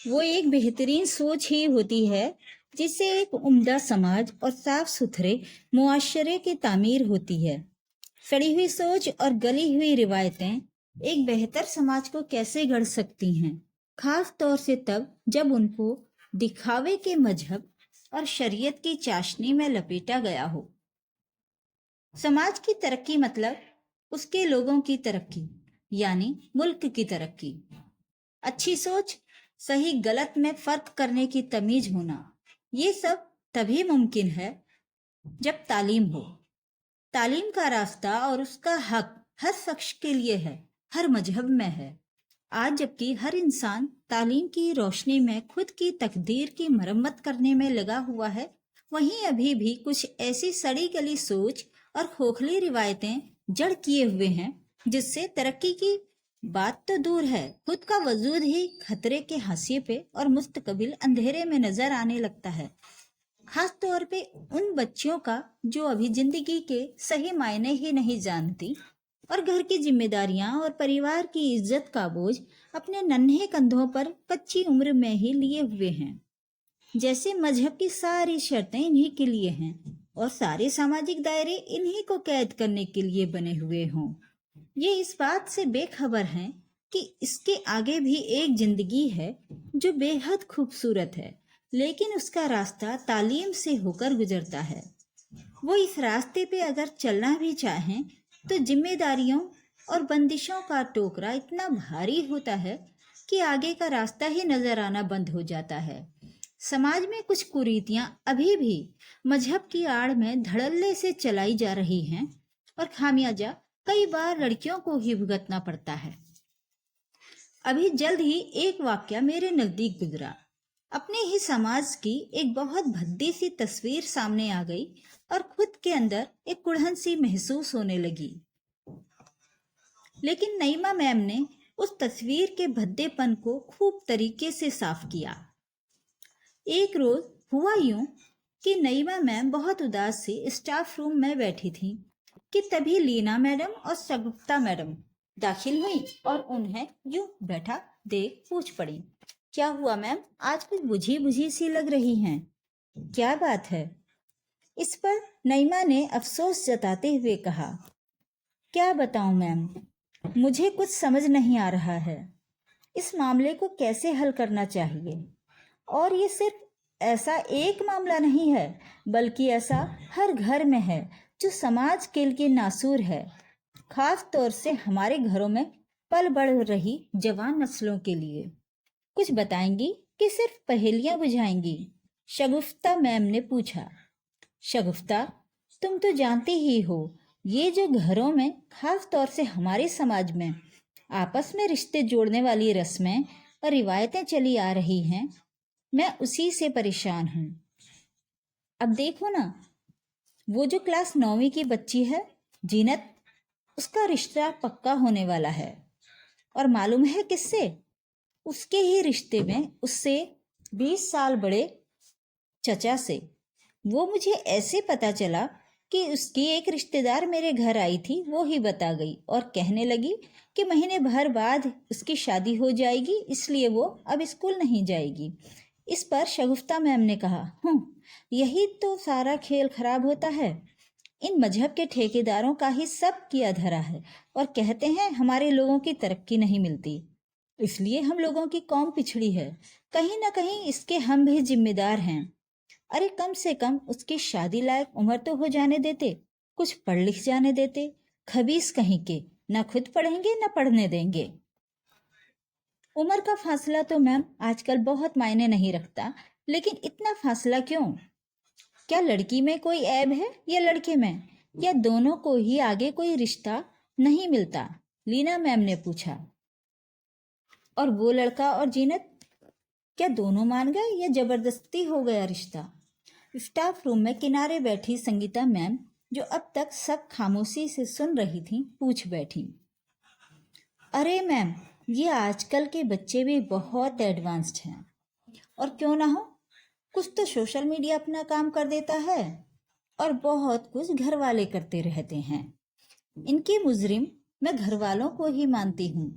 وہ ایک بہترین سوچ ہی ہوتی ہے جس سے ایک عمدہ سماج اور صاف ستھرے معاشرے کی تعمیر ہوتی ہے۔ سڑی ہوئی سوچ اور گلی ہوئی روایتیں ایک بہتر سماج کو کیسے گڑھ سکتی ہیں، خاص طور سے تب جب ان کو دکھاوے کے مذہب اور شریعت کی چاشنی میں لپیٹا گیا ہو۔ سماج کی ترقی مطلب اس کے لوگوں کی ترقی، یعنی ملک کی ترقی۔ اچھی سوچ، صحیح غلط میں فرق کرنے کی تمیز ہونا، یہ سب تبھی ممکن ہے جب تعلیم ہو۔ تعلیم کا راستہ اور اس کا حق ہر شخص کے لیے ہے، ہر مذہب میں ہے۔ آج جبکہ ہر انسان تعلیم کی روشنی میں خود کی تقدیر کی مرمت کرنے میں لگا ہوا ہے، وہیں ابھی بھی کچھ ایسی سڑی گلی سوچ اور کھوکھلی روایتیں جڑ کیے ہوئے ہیں جس سے ترقی کی بات تو دور ہے، خود کا وجود ہی خطرے کے حاشیے پہ اور مستقبل اندھیرے میں نظر آنے لگتا ہے۔ خاص طور پہ ان بچیوں کا جو ابھی زندگی کے صحیح معنی ہی نہیں جانتی اور گھر کی ذمہ داریاں اور پریوار کی عزت کا بوجھ اپنے ننھے کندھوں پر کچی عمر میں ہی لیے ہوئے ہیں، جیسے مذہب کی ساری شرطیں انہی کے لیے ہیں اور سارے سماجک دائرے انہی کو قید کرنے کے لیے بنے ہوئے ہوں۔ یہ اس بات سے بے خبر ہیں کہ اس کے آگے بھی ایک زندگی ہے جو بے حد خوبصورت ہے، لیکن اس کا راستہ تعلیم سے ہو کر گزرتا ہے۔ وہ اس راستے پہ اگر چلنا بھی چاہیں تو ذمہ داریوں اور بندشوں کا ٹوکرا اتنا بھاری ہوتا ہے کہ آگے کا راستہ ہی نظر آنا بند ہو جاتا ہے۔ سماج میں کچھ کریتیاں ابھی بھی مذہب کی آڑ میں دھڑلے سے چلائی جا رہی ہیں اور خامیازہ کئی بار لڑکیوں کو ہی بھگتنا پڑتا ہے۔ ابھی جلد ہی ایک واقعہ میرے نزدیک گزرا۔ اپنے ہی سماج کی ایک بہت بھدی سی تصویر سامنے آ گئی اور خود کے اندر ایک کڑھن سی محسوس ہونے لگی۔ لیکن نعیمہ میم نے اس تصویر کے بھدے پن کو خوب طریقے سے صاف کیا۔ ایک روز ہوا یوں کہ نعیمہ میم بہت اداس سی اسٹاف روم میں بیٹھی تھیں کہ تبھی لینا میڈم اور شگفتہ میڈم داخل ہوئی اور انہیں یوں بیٹھا دیکھ پوچھ پڑی، کیا ہوا میم، آج کچھ بجھی بجھی سی لگ رہی ہیں، کیا بات ہے؟ اس پر نعیمہ نے افسوس جتاتے ہوئے کہا، کیا بتاؤں میم، مجھے کچھ سمجھ نہیں آ رہا ہے، اس معاملے کو کیسے حل کرنا چاہیے۔ اور یہ صرف ایسا ایک معاملہ نہیں ہے، بلکہ ایسا ہر گھر میں ہے جو سماج کے لیے ناسور ہے، خاص طور سے ہمارے گھروں میں پل بڑھ رہی جوان نسلوں کے لیے۔ کچھ بتائیں گی کہ صرف پہیلیاں بجھائیں گی؟ شگفتہ میم نے پوچھا۔ شگفتہ، تم تو جانتی ہی ہو، یہ جو گھروں میں خاص طور سے ہمارے سماج میں آپس میں رشتے جوڑنے والی رسمیں اور روایتیں چلی آ رہی ہیں، میں اسی سے پریشان ہوں۔ اب دیکھو نا، وہ جو کلاس 9ویں کی بچی ہے جینت، اس کا رشتہ پکا ہونے والا ہے، اور معلوم ہے کس سے؟ اس کے ہی رشتے میں اس سے 20 سال بڑے چچا سے۔ وہ مجھے ایسے پتا چلا کہ اس کی ایک رشتہ دار میرے گھر آئی تھی، وہ ہی بتا گئی اور کہنے لگی کہ مہینے بھر بعد اس کی شادی ہو جائے گی، اس لیے وہ اب اسکول نہیں جائے گی۔ اس پر شگفتہ میم نے کہا، یہی تو سارا کھیل خراب ہوتا ہے، ان مذہب کے ٹھیکیداروں کا ہی سب کیا دھرا ہے، اور کہتے ہیں ہمارے لوگوں کی ترقی نہیں ملتی، اس لیے ہم لوگوں کی قوم پچھڑی ہے، کہیں نہ کہیں اس کے ہم بھی ذمہ دار ہیں۔ ارے کم سے کم اس کی شادی لائق عمر تو ہو جانے دیتے، کچھ پڑھ لکھ جانے دیتے، خبیث کہیں کے نہ خود پڑھیں گے نہ پڑھنے دیں گے۔ عمر کا فاصلہ تو میم آج کل بہت معنی نہیں رکھتا، لیکن اتنا فاصلہ کیوں؟ کیا لڑکی میں کوئی عیب ہے یا لڑکے میں، یا دونوں کو ہی آگے کوئی رشتہ نہیں ملتا؟ لینا میم نے پوچھا۔ اور وہ لڑکا اور جینت، کیا دونوں مان گئے یا زبردستی ہو گیا رشتہ؟ اسٹاف روم میں کنارے بیٹھی سنگیتا میم، جو اب تک سب خاموشی سے سن رہی تھیں، پوچھ بیٹھی، ارے میم، یہ آج کل کے بچے بھی بہت ایڈوانسڈ ہیں، اور کیوں نہ ہو، کچھ تو سوشل میڈیا اپنا کام کر دیتا ہے اور بہت کچھ گھر والے کرتے رہتے ہیں۔ ان کے مجرم میں گھر والوں کو ہی مانتی ہوں،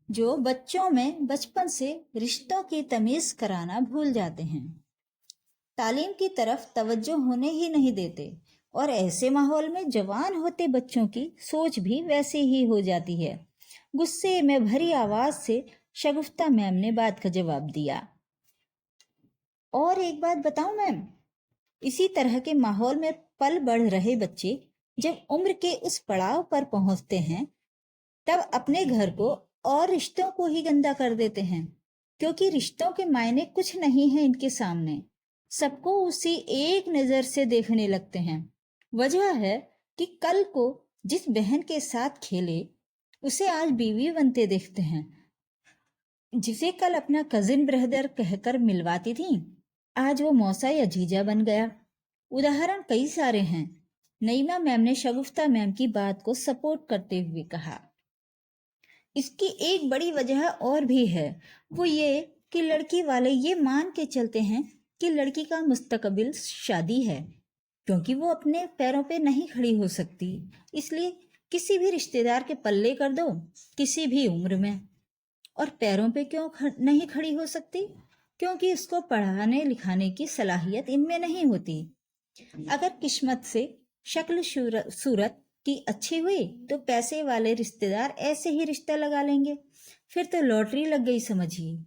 जो बच्चों में बचपन से रिश्तों की तमीज कराना भूल जाते हैं, तालीम की तरफ तवज्जो होने ही नहीं देते, और ऐसे माहौल में जवान होते बच्चों की सोच भी वैसे ही हो जाती है। गुस्से में भरी आवाज से शगुफ्ता मैम ने बात का जवाब दिया। और एक बात बताऊं मैम, इसी तरह के माहौल में पल बढ़ रहे बच्चे जब उम्र के उस पड़ाव पर पहुंचते हैं, तब अपने घर को और रिश्तों को ही गंदा कर देते हैं, क्योंकि रिश्तों के मायने कुछ नहीं है इनके सामने। सबको उसी एक नजर से देखने लगते हैं। वजह है कि कल को जिस बहन के साथ खेले, उसे आज बीवी बनते देखते हैं। जिसे कल अपना कजिन ब्रदर कहकर मिलवाती थी, आज वो मौसा या जीजा बन गया। उदाहरण कई सारे हैं। नईमा मैम ने शगुफ्ता मैम की बात को सपोर्ट करते हुए कहा, इसकी एक बड़ी वजह और भी है, वो ये कि लड़की वाले ये मान के चलते हैं कि लड़की का मुस्तकबिल शादी है, क्योंकि वो अपने पैरों पे नहीं खड़ी हो सकती, इसलिए किसी भी रिश्तेदार के पल्ले कर दो, किसी भी उम्र में। और पैरों पे क्यों नहीं खड़ी हो सकती? क्योंकि उसको पढ़ाने लिखाने की सलाहियत इनमें नहीं होती। अगर किस्मत से शक्ल सूरत की अच्छी हुई तो पैसे वाले रिश्तेदार ऐसे ही रिश्ता लगा लेंगे, फिर तो लॉटरी लग गई समझिए।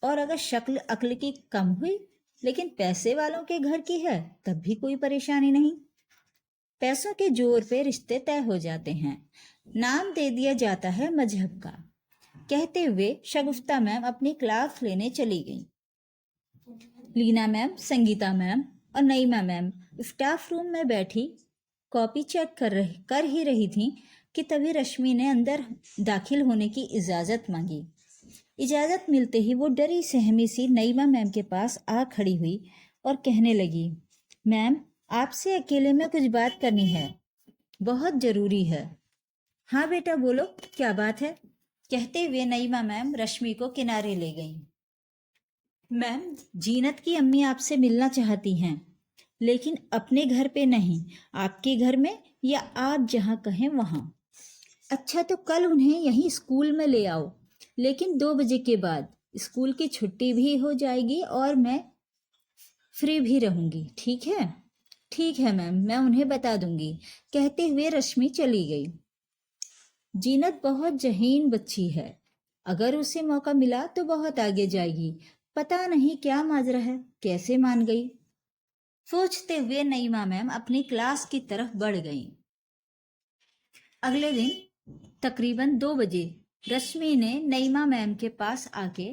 और अगर शक्ल अक्ल की कम हुई लेकिन पैसे वालों के घर की है, तब भी कोई परेशानी नहीं। पैसों के जोर पे रिश्ते तय हो जाते हैं, नाम दे दिया जाता है मजहब का। कहते हुए शगुफ्ता मैम अपनी क्लास लेने चली गई। लीना मैम, संगीता मैम और नईमा मैम स्टाफ रूम में बैठी कॉपी चेक कर ही रही थी कि तभी रश्मि ने अंदर दाखिल होने की इजाज़त मांगी। इजाज़त मिलते ही वो डरी सहमी सी नईमा मैम के पास आ खड़ी हुई और कहने लगी, मैम आपसे अकेले में कुछ बात करनी है, बहुत ज़रूरी है। हाँ बेटा बोलो, क्या बात है? कहते हुए नईमा मैम रश्मि को किनारे ले गई। मैम, जीनत की अम्मी आपसे मिलना चाहती हैं, लेकिन अपने घर पे नहीं, आपके घर में या आप जहाँ कहें वहाँ। अच्छा तो कल उन्हें यहीं स्कूल में ले आओ, लेकिन 2 बजे के बाद। स्कूल की छुट्टी भी हो जाएगी और मैं फ्री भी रहूँगी, ठीक है? ठीक है मैम, मैं उन्हें बता दूंगी। कहते हुए रश्मि चली गई। जीनत बहुत जहीन बच्ची है, अगर उसे मौका मिला तो बहुत आगे जाएगी। पता नहीं क्या माजरा है, कैसे मान गई। सोचते हुए नईमा मैम अपनी क्लास की तरफ बढ़ गईं। अगले दिन तकरीबन 2 बजे रश्मि ने नईमा मैम के पास आके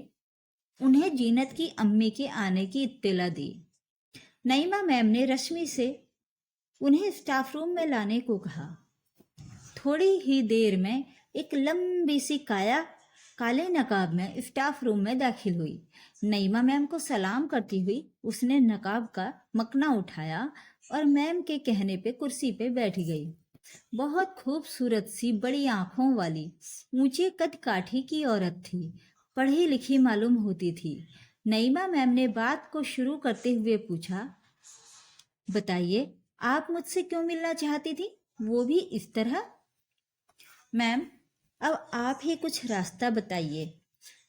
उन्हें जीनत की अम्मी के आने की इत्तला दी। नईमा मैम ने रश्मि से उन्हें स्टाफ रूम में लाने को कहा। थोड़ी ही देर में एक लंबी सी काया काले नकाब में स्टाफ रूम में दाखिल हुई। नईमा मैम को सलाम करती हुई उसने नकाब का मकना उठाया और मैम के कहने पे कुर्सी पे बैठ गई। बहुत खूबसूरत सी बड़ी आंखों वाली ऊंचे कद काठी की औरत थी, पढ़ी लिखी मालूम होती थी। नईमा मैम ने बात को शुरू करते हुए पूछा, बताइए आप मुझसे क्यों मिलना चाहती थी, वो भी इस तरह? मैम, अब आप ही कुछ रास्ता बताइए।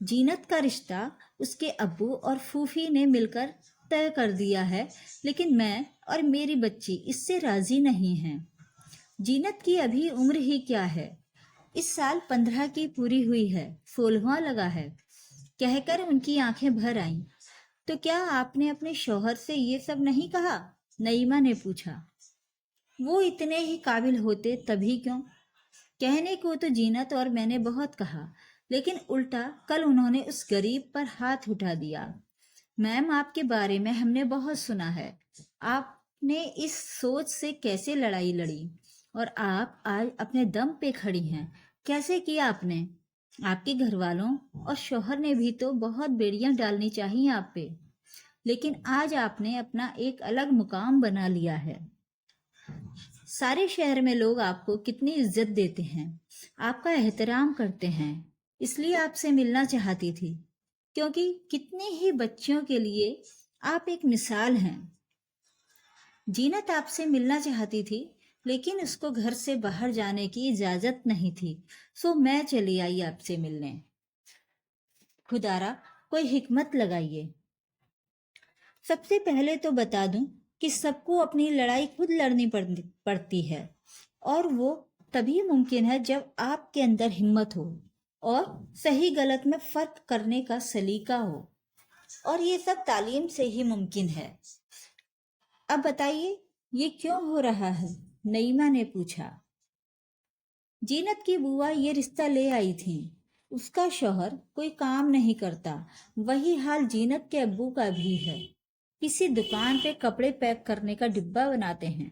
जीनत का रिश्ता उसके अब्बू और फूफी ने मिलकर तय कर दिया है, लेकिन मैं और मेरी बच्ची इससे राजी नहीं हैं। जीनत की अभी उम्र ही क्या है, इस साल 15 की पूरी हुई है, 16वां लगा है। कहकर उनकी आंखें भर आईं। तो क्या आपने अपने शौहर से ये सब नहीं कहा? नईमा ने पूछा। वो इतने ही काबिल होते तभी क्यों? कहने को तो जीनत और मैंने बहुत कहा, लेकिन उल्टा कल उन्होंने उस गरीब पर हाथ उठा दिया। मैम, आपके बारे में हमने बहुत सुना है, आपने इस सोच से कैसे लड़ाई लड़ी और आप आज अपने दम पे खड़ी हैं। कैसे किया आपने? आपके घर वालों और शौहर ने भी तो बहुत बेड़ियां डालनी चाहिए आप पे, लेकिन आज आपने अपना एक अलग मुकाम बना लिया है। सारे शहर में लोग आपको कितनी इज्जत देते हैं, आपका एहतराम करते हैं, इसलिए आपसे मिलना चाहती थी, क्योंकि कितने ही बच्चियों के लिए आप एक मिसाल हैं। जीनत आपसे मिलना चाहती थी, लेकिन उसको घर से बाहर जाने की इजाजत नहीं थी, सो मैं चली आई आपसे मिलने। खुदारा कोई हिकमत लगाइए। सबसे पहले तो बता दूं कि सबको अपनी लड़ाई खुद लड़नी पड़ती है, और वो तभी मुमकिन है जब आपके अंदर हिम्मत हो और सही गलत में फर्क करने का सलीका हो, और ये सब तालीम से ही मुमकिन है। अब बताइए ये क्यों हो रहा है? नईमा ने पूछा। जीनत की बुआ ये रिश्ता ले आई थी। उसका शौहर कोई काम नहीं करता। वही हाल जीनत के अब्बू का भी है। किसी दुकान पे कपड़े पैक करने का डिब्बा बनाते हैं।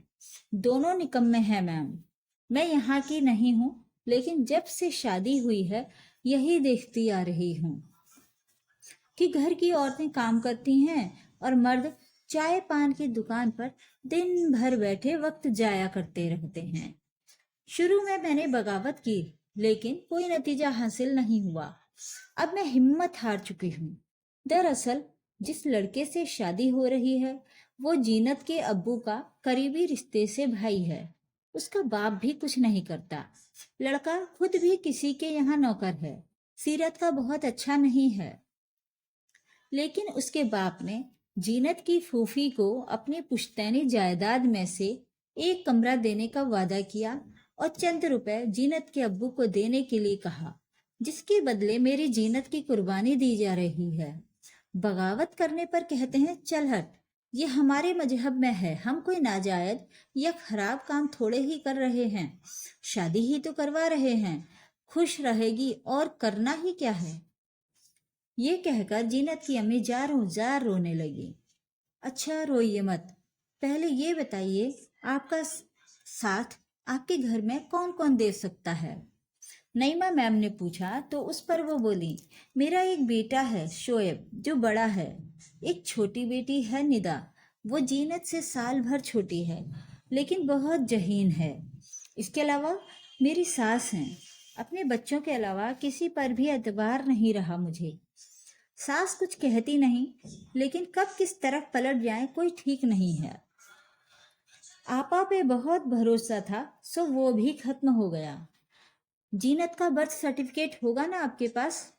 दोनों निकम्मे हैं मैम। मैं यहाँ की नहीं हूँ, लेकिन जब से शादी हुई है यही देखती आ रही हूँ कि घर की औरतें काम करती हैं और मर्द चाय पान की दुकान पर दिन भर बैठे वक्त जाया करते रहते हैं। शुरू में मैंने बगावत की, लेकिन कोई नतीजा हासिल नहीं हुआ। अब मैं हिम्मत हार चुकी हूँ। दरअसल जिस लड़के से शादी हो रही है वो जीनत के अब्बू का करीबी रिश्ते से भाई है। उसका बाप भी कुछ नहीं करता। लड़का खुद भी किसी के यहाँ नौकर है। सीरत का बहुत अच्छा नहीं है, लेकिन उसके बाप ने जीनत की फूफी को अपनी पुश्तैनी जायदाद में से एक कमरा देने का वादा किया और चंद रुपए जीनत के अब्बू को देने के लिए कहा, जिसके बदले मेरी जीनत की कुर्बानी दी जा रही है। बगावत करने पर कहते हैं चल हट। ये हमारे मजहब में है। हम कोई नाजायज या खराब काम थोड़े ही कर रहे हैं, शादी ही तो करवा रहे हैं। खुश रहेगी और करना ही क्या है। ये कहकर जीनत की अम्मी जारों जार रोने लगी। अच्छा रोइए मत, पहले ये बताइए आपका साथ आपके घर में कौन कौन दे सकता है? नईमा मैम ने पूछा तो उस पर वो बोली, मेरा एक बेटा है शोएब जो बड़ा है। एक छोटी बेटी है निदा। वो जीनत से साल भर छोटी है, लेकिन बहुत जहीन है। इसके अलावा मेरी सास हैं। अपने बच्चों के अलावा किसी पर भी एतबार नहीं रहा मुझे। सास कुछ कहती नहीं, लेकिन कब किस तरफ पलट जाए कोई ठीक नहीं है। आपा पे बहुत भरोसा था, सो वो भी खत्म हो गया। जीनत का बर्थ सर्टिफिकेट होगा ना आपके पास?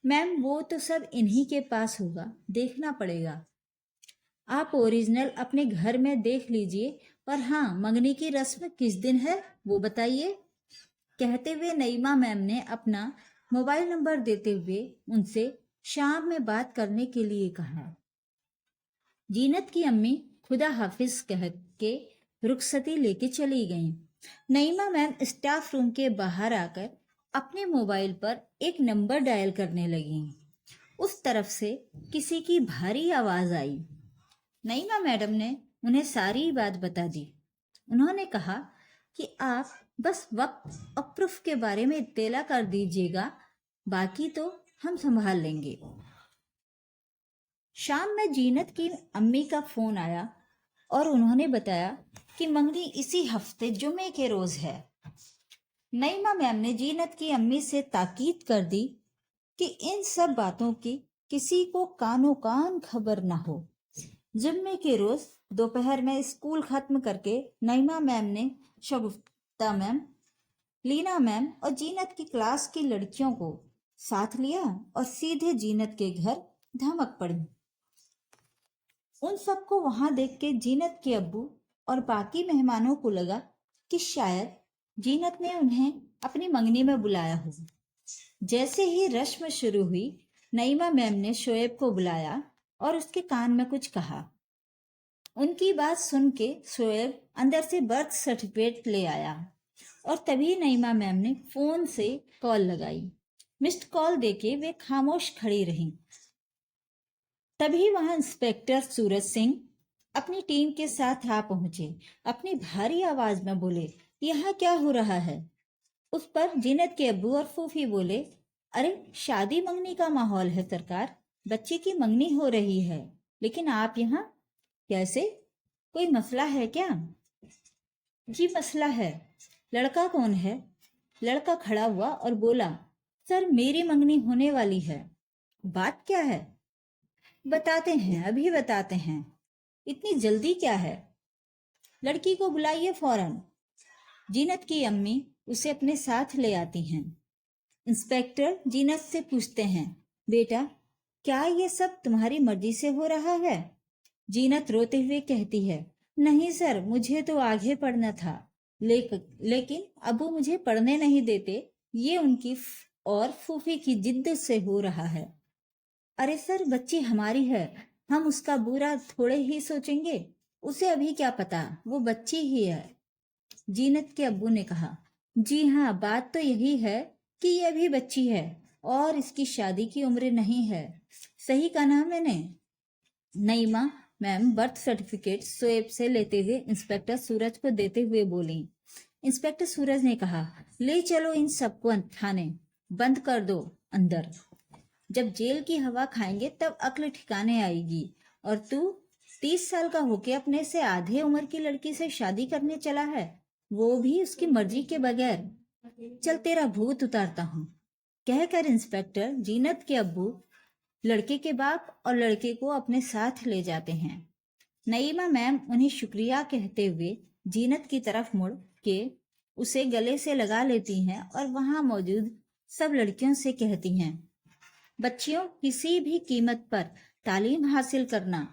मैम वो तो सब इन्हीं के पास होगा, देखना पड़ेगा। आप ओरिजिनल अपने घर में देख लीजिए, पर हाँ मंगनी की रस्म किस दिन है वो बताइए। कहते हुए नईमा मैम ने अपना मोबाइल नंबर देते हुए उनसे शाम में बात करने के लिए कहा। जीनत की अम्मी खुदा हाफिज कह के रुखसती लेके चली गईं। नईमा मैम स्टाफ रूम के बाहर आकर अपने मोबाइल पर एक नंबर डायल करने लगी। उस तरफ से किसी की भारी आवाज आई। नईमा मैडम ने उन्हें सारी बात बता दी। उन्होंने कहा कि आप बस वक्त और प्रूफ के बारे में इत्तेला कर दीजिएगा, बाकी तो हम संभाल लेंगे। शाम में जीनत की अम्मी का फोन आया और उन्होंने बताया कि मंगनी इसी हफ्ते जुमे के रोज है। नईमा मैम ने जीनत की अम्मी से ताकीद कर दी कि इन सब बातों की किसी को कानो कान खबर ना हो। जुम्मे के रोज दोपहर में स्कूल खत्म करके नईमा मैम ने शगुफ्ता मैम, लीना मैम और जीनत की क्लास की लड़कियों को साथ लिया और सीधे जीनत के घर धमक पड़ी। उन सबको वहां देख के जीनत के अब्बू और बाकी मेहमानों को लगा कि शायद जीनत ने उन्हें अपनी मंगनी में बुलाया हो। जैसे ही रस्म शुरू हुई, नईमा मैम ने शोएब को बुलाया और उसके कान में कुछ कहा। उनकी बात सुन के शोएब अंदर से बर्थ सर्टिफिकेट ले आया और तभी नईमा मैम ने फोन से कॉल लगाई। मिस्ड कॉल देके वे खामोश खड़ी रहीं। तभी वहां इंस्पेक्टर सूरज सिंह अपनी टीम के साथ आ पहुंचे। अपनी भारी आवाज में बोले, यहाँ क्या हो रहा है? उस पर जीनत के अब्बू और फूफी बोले, अरे शादी मंगनी का माहौल है सरकार, बच्चे की मंगनी हो रही है, लेकिन आप यहाँ कैसे? कोई मसला है क्या? जी मसला है। लड़का कौन है? लड़का खड़ा हुआ और बोला, सर मेरी मंगनी होने वाली है। बात क्या है? बताते हैं, अभी बताते हैं। इतनी जल्दी क्या है? लड़की को बुलाइए फौरन। जीनत की अम्मी उसे अपने साथ ले आती हैं। इंस्पेक्टर जीनत से पूछते हैं, بیٹا کیا یہ سب تمہاری مرضی سے ہو رہا ہے؟ جینت روتے ہوئے کہتی ہے، نہیں سر، مجھے تو آگے پڑھنا تھا، لیکن ابو مجھے پڑھنے نہیں دیتے، یہ ان کی اور پھوپھی کی جد سے ہو رہا ہے۔ ارے سر، بچی ہماری ہے، ہم اس کا برا تھوڑے ہی سوچیں گے، اسے ابھی کیا پتا، وہ بچی ہی ہے۔ جینت کے ابو نے کہا، جی ہاں، بات تو یہی ہے کہ یہ ابھی بچی ہے اور اس کی شادی کی عمر نہیں ہے۔ صحیح کہا نا میں نے؟ نعیمہ میم برتھ سرٹیفکیٹ سویب سے لیتے ہوئے انسپیکٹر سورج کو دیتے ہوئے بولیں۔ انسپیکٹر سورج نے کہا، لے چلو ان سب کو تھانے، بند کر دو اندر، جب جیل کی ہوا کھائیں گے تب عقل ٹھکانے آئے گی۔ اور تو 30 سال کا ہو کے اپنے سے آدھے عمر کی لڑکی سے شادی کرنے چلا ہے، وہ بھی اس کی مرضی کے بغیر۔ چل تیرا بھوت اتارتا ہوں، کہہ کر انسپیکٹر جینت کے ابو لڑکے کے باپ اور لڑکے کو اپنے ساتھ لے جاتے ہیں۔ نعیمہ میم انہیں شکریہ کہتے ہوئے جینت کی طرف مڑ کے اسے گلے سے لگا لیتی ہیں اور وہاں موجود سب لڑکیوں سے کہتی ہیں، بچیوں، کسی بھی قیمت پر تعلیم حاصل کرنا،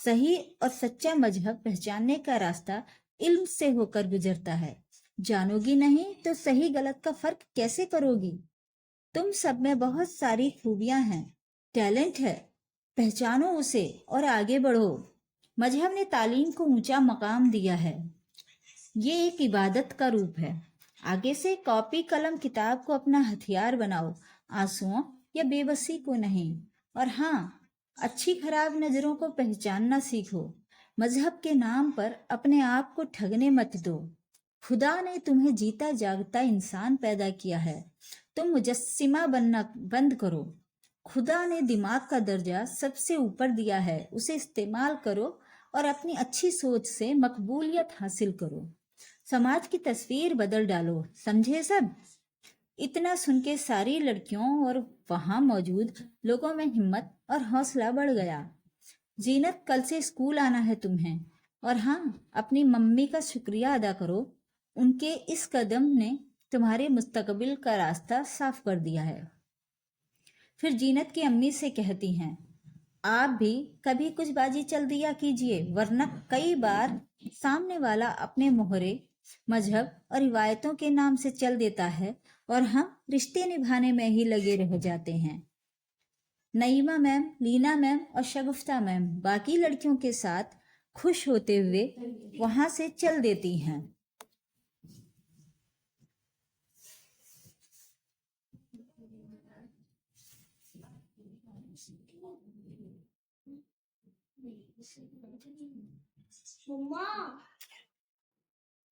صحیح اور سچا مذہب پہچاننے کا راستہ علم سے ہو کر گزرتا ہے۔ جانو گی نہیں تو صحیح غلط کا فرق کیسے کرو گی؟ تم سب میں بہت ساری خوبیاں ہیں، ٹیلنٹ ہے، پہچانو اسے اور آگے بڑھو۔ مذہب نے تعلیم کو اونچا مقام دیا ہے، یہ ایک عبادت کا روپ ہے۔ آگے سے کاپی قلم کتاب کو اپنا ہتھیار بناؤ، آنسوؤں یا بے بسی کو نہیں۔ اور ہاں، اچھی خراب نظروں کو پہچاننا سیکھو۔ مذہب کے نام پر اپنے آپ کو ٹھگنے مت دو۔ خدا نے تمہیں جیتا جاگتا انسان پیدا کیا ہے، تم مجسمہ بننا بند کرو۔ خدا نے دماغ کا درجہ سب سے اوپر دیا ہے، اسے استعمال کرو اور اپنی اچھی سوچ سے مقبولیت حاصل کرو۔ سماج کی تصویر بدل ڈالو، سمجھے سب؟ اتنا سن کے ساری لڑکیوں اور وہاں موجود لوگوں میں ہمت اور حوصلہ بڑھ گیا۔ زینت، کل سے اسکول آنا ہے تمہیں، اور ہاں، اپنی ممی کا شکریہ ادا کرو، ان کے اس قدم نے تمہارے مستقبل کا راستہ صاف کر دیا ہے۔ پھر جینت کی امی سے کہتی ہیں، آپ بھی کبھی کچھ بازی چل دیا کیجئے، ورنہ کئی بار سامنے والا اپنے مہرے مذہب اور روایتوں کے نام سے چل دیتا ہے اور ہم رشتے نبھانے میں ہی لگے رہ جاتے ہیں۔ نعیمہ میم، لینا میم اور شگفتہ میم باقی لڑکیوں کے ساتھ خوش ہوتے ہوئے وہاں سے چل دیتی ہیں۔ مما